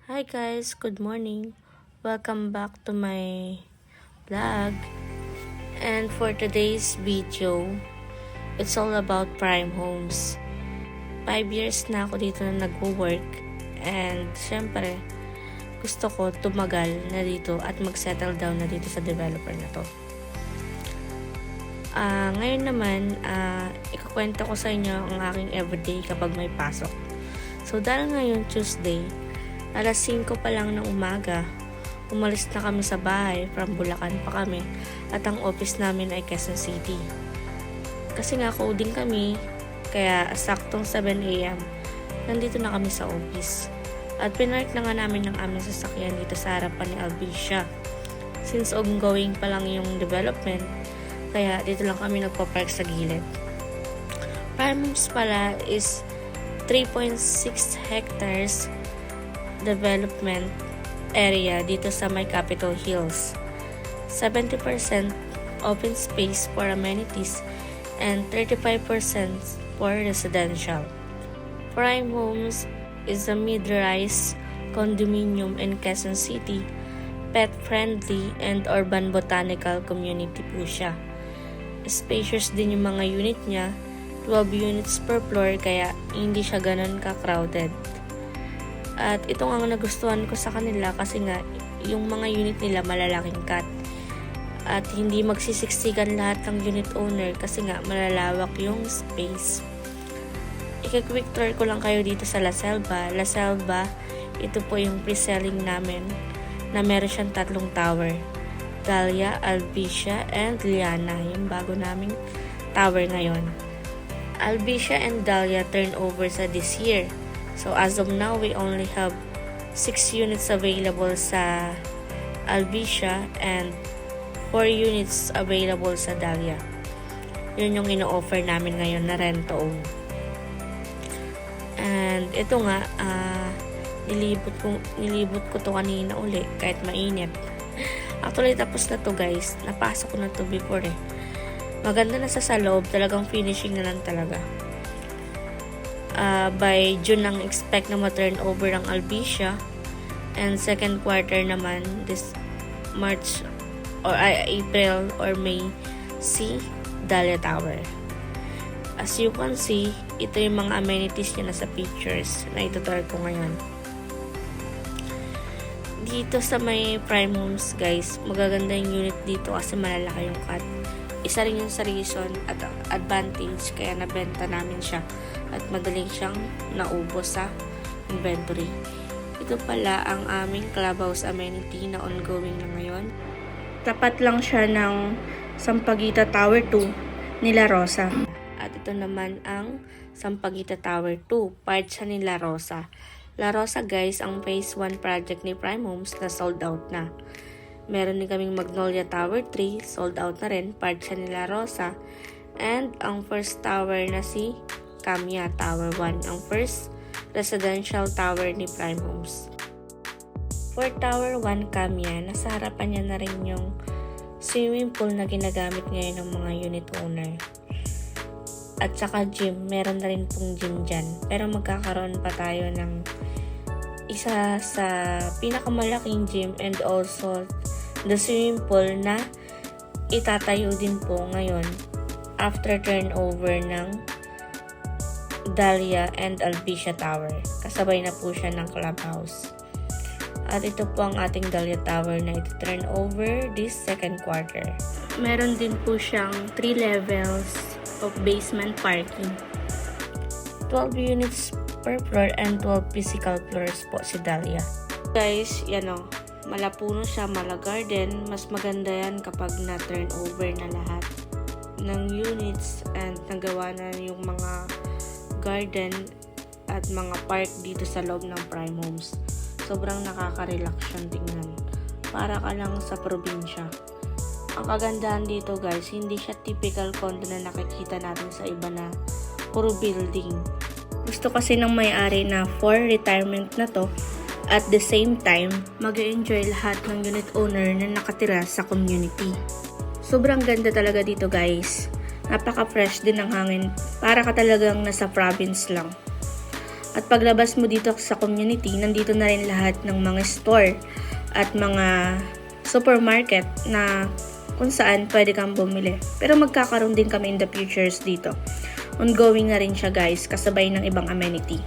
Hi guys, good morning. Welcome back to my vlog. And for today's video, it's all about Prime Homes. 5 years na ako dito na nagwo-work and syempre gusto ko tumagal na dito at mag-settle down na dito sa developer na to. Ngayon naman, ikukwento ko sa inyo ang aking everyday kapag may pasok. So dahil ngayon Tuesday, alas 5 pa lang ng umaga, umalis na kami sa bahay, from Bulacan pa kami, at ang office namin ay Quezon City. Kasi nga coding kami, kaya saktong 7 AM, nandito na kami sa office. At pinark na nga namin ng aming sasakyan dito sa harapan ni Albicia. Since ongoing pa lang yung development, kaya dito lang kami nagpa-park sa gilid. Prime Homes pala is 3.6 hectares development area dito sa may Capitol Hills. 70% open space for amenities and 35% for residential. Prime Homes is a mid-rise condominium in Quezon City, pet-friendly and urban botanical community po siya. Spacious din yung mga unit niya, 12 units per floor kaya hindi siya ganun ka-crowded. At ito nga nagustuhan ko sa kanila kasi nga yung mga unit nila malalaking cut. At hindi magsisiksikan lahat ng unit owner kasi nga malalawak yung space. Ika-quick tour ko lang kayo dito sa La Selva. La Selva, ito po yung pre-selling namin na meron siyang 3 tower. Dahlia, Albicia, and Liana, yung bago naming tower ngayon. Albicia and Dahlia turnover sa this year. So as of now, we only have 6 units available sa Albicia and 4 units available sa Dahlia. Yun yung ino-offer namin ngayon na rent-to-own. And ito nga, nilibot ko to kanina uli kahit mainit. Actually, tapos na to guys. Napasok ko na to before eh. Maganda na sa loob. Talagang finishing na lang talaga. By June lang expect na ma-turn over ang Albicia. And second quarter naman, this March or April or May, si Dahlia Tower. As you can see, ito yung mga amenities niya na sa pictures na itutur ko ngayon. Dito sa may Prime Homes guys, magaganda yung unit dito kasi malalaki yung cut. Isa rin yung sa reason at advantage kaya nabenta namin siya at madaling siyang naubos sa inventory. Ito pala ang aming clubhouse amenity na ongoing na ngayon. Tapat lang siya ng Sampaguita Tower 2 ni La Rosa. At ito naman ang Sampaguita Tower 2, part siya ni La Rosa. La Rosa guys, ang phase 1 project ni Prime Homes na sold out na. Meron din kaming Magnolia Tower 3, sold out na rin, part siya ni La Rosa. And ang first tower na si Camia Tower 1, ang first residential tower ni Prime Homes. For Tower 1 Camia, nasa harapan niya na rin yung swimming pool na ginagamit ngayon ng mga unit owner. At saka gym, meron na rin pong gym dyan. Pero magkakaroon pa tayo ng isa sa pinakamalaking gym and also the swimming pool na itatayo din po ngayon after turnover ng Dahlia and Albicia Tower. Kasabay na po siya ng clubhouse. At ito po ang ating Dahlia Tower na ito turn over this second quarter. Meron din po siyang 3 levels of basement parking. 12 units per floor and 12 physical floors po si Dahlia. Guys, yan o. Malapuno siya, mala garden. Mas maganda yan kapag na-turn over na lahat ng units and nagawa na yung mga garden at mga park dito sa loob ng Prime Homes. Sobrang nakaka-relax siyang tingnan. Para ka lang sa probinsya. Ang kagandahan dito guys, hindi siya typical condo na nakikita natin sa iba na puro building. Gusto kasi ng may-ari na for retirement na to. At the same time, mag-enjoy lahat ng unit owner na nakatira sa community. Sobrang ganda talaga dito guys. Napaka-fresh din ng hangin. Para ka talagang nasa province lang. At paglabas mo dito sa community, nandito na rin lahat ng mga store at mga supermarket na kung saan pwede kang bumili. Pero magkakaroon din kami in the futures dito. Ongoing na rin siya guys, kasabay ng ibang amenity.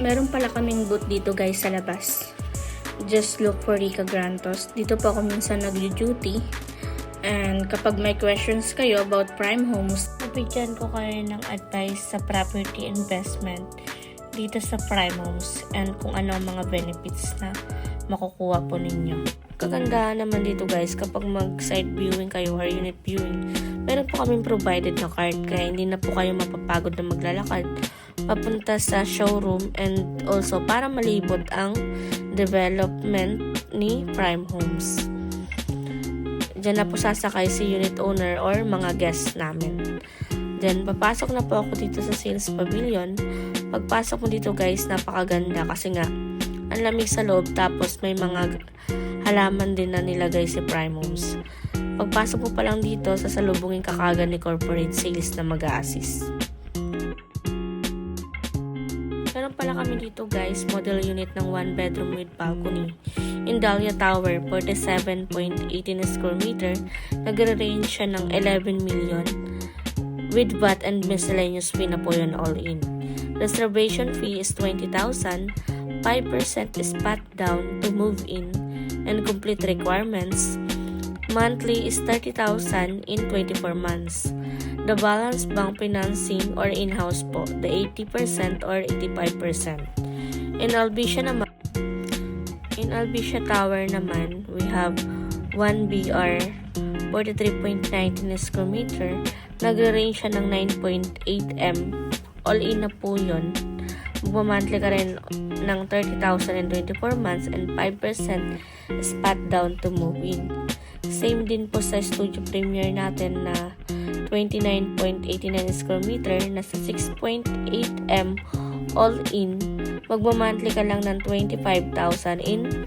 Meron pala kaming booth dito guys sa labas. Just look for Rica Grantos. Dito po ako minsan nag-duty. And kapag may questions kayo about prime homes, nabigyan ko kayo ng advice sa property investment dito sa prime homes and kung ano ang mga benefits na makukuha po ninyo. Kagandahan naman dito guys, kapag mag-site viewing kayo or unit viewing, meron po kaming provided na card kaya hindi na po kayo mapapagod na maglalakad papunta sa showroom and also para malibot ang development ni prime homes. Diyan na po sasakay si unit owner or mga guests namin. Then, papasok na po ako dito sa sales pavilion. Pagpasok mo dito guys, napakaganda kasi nga, ang lamig sa loob tapos may mga halaman din na nilagay si Prime Homes. Pagpasok mo pa lang dito, sasalubungin ka kaagad ni corporate sales na mag-a-assist. Meron pala kami dito guys, model unit ng 1 bedroom with balcony. In Dahlia Tower, 47.18 square meter, nagre-range siya ng 11 million. With VAT and miscellaneous fee na po yun all in. Reservation fee is 20,000, 5% is pat down to move in and complete requirements. Monthly is 30,000 in 24 months. The balance bank financing or in-house po, the 80% or 85%. In Albicia Tower naman, we have 1 BR, 43.19 square meter, nagre-range siya ng 9.8 M. All in na po yun. Magmamonthly ka rin ng 30,000 in 24 months and 5% is pat down to move in. Same din po sa Studio Premier natin na 29.89 square meter, nasa 6.8 M all in. Magmamonthly ka lang ng 25,000 in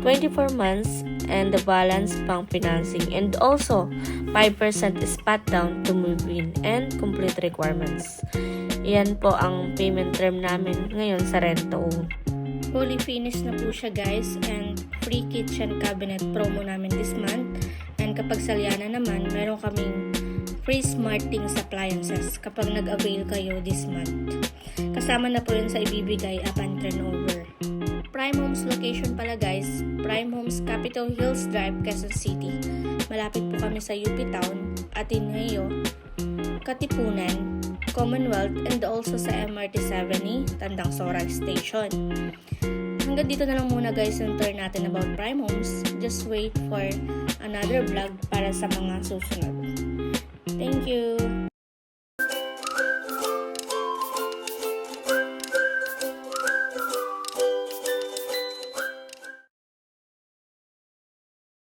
24 months and the balance pang financing and also 5% is pat down to move in and complete requirements. Yan po ang payment term namin ngayon sa rent-to-own. Fully finished na po siya guys and free kitchen cabinet promo namin this month. And kapag Saliana naman, meron kaming free smart things appliances kapag nag-avail kayo this month. Kasama na po yun sa ibibigay upon turnover. Prime Homes location pala guys, Prime Homes Capitol Hills Drive, Quezon City. Malapit po kami sa UP Town, Ateneo, Katipunan, Commonwealth, and also sa MRT 70, Tandang Sora Station. Hanggang dito na lang muna guys yung tour natin about Prime Homes. Just wait for another vlog para sa mga susunod. Thank you!